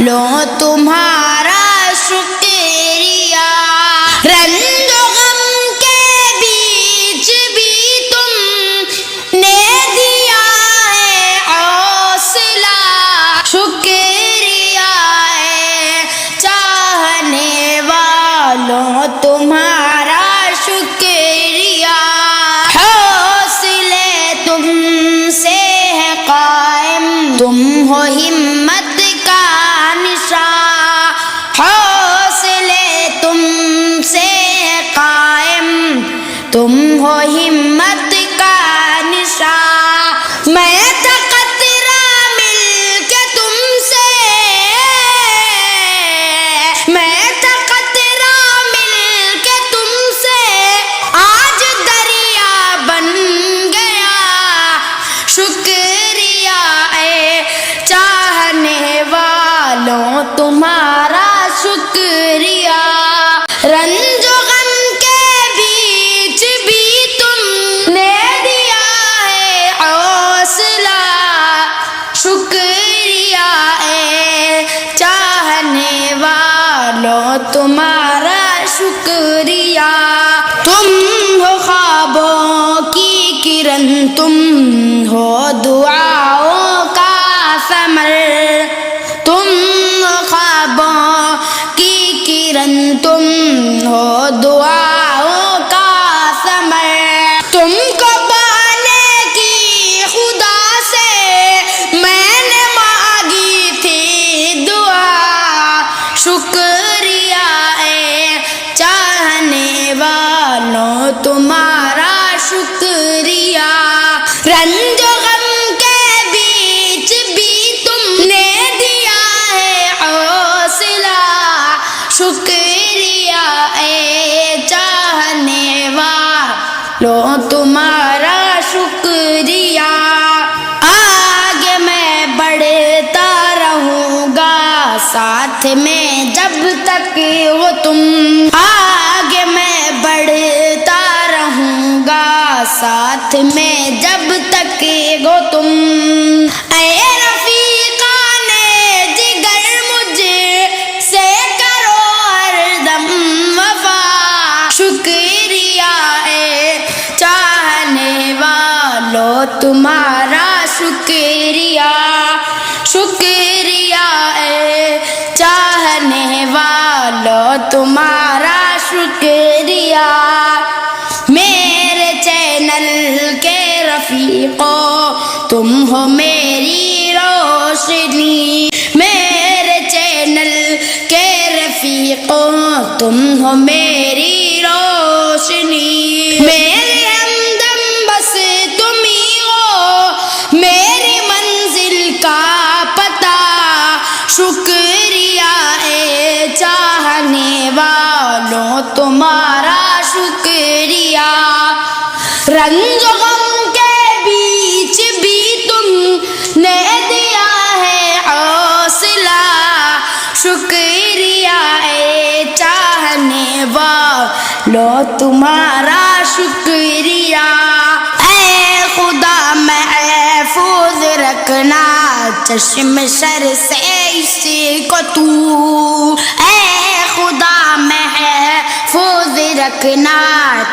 والوں تمہارا شکریہ، رنج و غم کے بیچ بھی تم نے دیا ہے حوصلہ، شکریہ ہے چاہنے والوں تمہارا شکریہ، حوصلے تم سے ہے قائم، تم ہو ہمت کا نشاں، حوصلے تم سے ہے قائم، تم ہو ہمت کا نشاں، میں تھا قطرہ مل کے تم سے، میں تھا قطرہ مل کے تم سے، آج دریا بن گیا، شکریہ اے چاہنے والوں تمہارا شکریہ، رنج و غم کے بیچ بھی تم نے دیا ہے حوصلہ، شکریہ اے چاہنے والوں تمہارا شکریہ، تم ہو خوابوں کی کرن، تم ہو دعاؤں کا ثمر، تم ہو خوابوں کی کرن، تم ہو دعاؤں کا ثمر، تم کو پانے کی خدا سے میں نے مانگی تھی دعا، شکریہ اے چاہنے والوں تمہارا شکریہ، رنج و غم کے بیچ بھی تم نے دیا ہے حوصلہ، شکریہ اے چاہنے والوں تمہارا شکریہ، آگے میں بڑھتا رہوں گا ساتھ میں جب تک ہو تم، آگے میں بڑھتا رہوں گا ساتھ میں جب تک ہو تم، اے رفیقان جگر مجھ سے کرو ہر دم وفا، شکریہ اے چاہنے والوں تمہارا شکریہ، شکریہ اے چاہنے والوں تمہارا شکریہ، میرے چینل کے رفیقوں تم ہو میری روشنی، میرے چینل کے رفیقوں تم ہو میری روشنی، میرے ہمدم بس تم ہی ہو میری منزل کا پتہ، شکریہ اے چاہنے والوں تمہارا شکریہ، رنج و غم کے بیچ بھی تم نے دیا ہے حوصلہ، شکریہ اے چاہنے والوں تمہارا شکریہ، اے خدا محفوظ رکھنا چشم شر سے اسی کو تو، اے خدا محفوظ رکھنا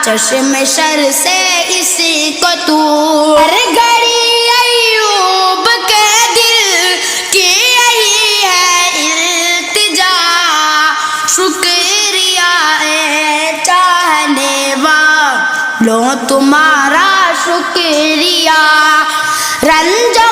چشم شر سے اسی کو تو، ہر گھڑی ایوب کے دل کی یہی ہے التجا، شکریہ اے چاہنے والوں تمہارا شکریہ، رنج و